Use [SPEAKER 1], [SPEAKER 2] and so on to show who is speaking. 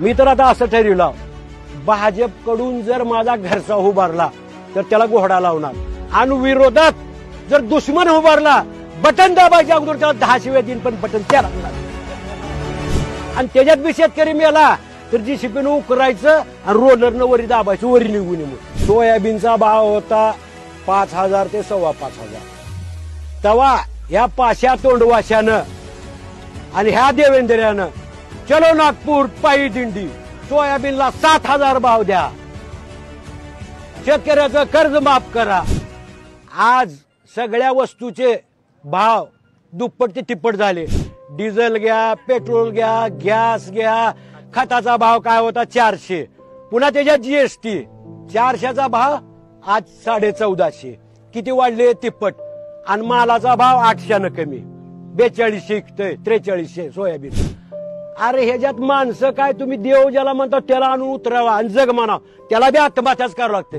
[SPEAKER 1] मी तर आता असं ठरवलं, भाजपकडून जर माझा घरचा उभारला तर त्याला घोडा लावणार, आणि विरोधात जर दुश्मन उभारला बटन दाबायच्या अगोदर त्याला 10 शिव्या दिन पण बटन त्या लागणार. आणि त्याच्यात बी शेतकरी मेला तर जीसीपीनं उकरायचं आणि रोलरनं वरी दाबायचं, वरी निघून येऊन. सोयाबीनचा भाव होता 5,000 ते 5,500. तेव्हा ह्या पाशा तोंडवाशानं आणि ह्या देवेंद्र्यानं चलो नागपूर पायी दिंडी, सोयाबीनला 7,000 भाव द्या, शेतकऱ्याचं कर्ज माफ करा. आज सगळ्या वस्तूचे भाव दुप्पट ते तिप्पट झाले. डिझेल घ्या, पेट्रोल घ्या, गॅस घ्या. खताचा भाव काय होता 400, पुन्हा त्याच्यात जीएसटी. 400चा भाव आज 1450. किती वाढले? तिप्पट. आणि मालाचा भाव 800 कमी, 4200 विकतोय, 4300 सोयाबीन. अरे ह्याच्यात माणसं काय, तुम्ही देव ज्याला म्हणता त्याला आणून उतरावा आणि जग म्हणा, त्याला बी आत्महत्याच करावं लागते.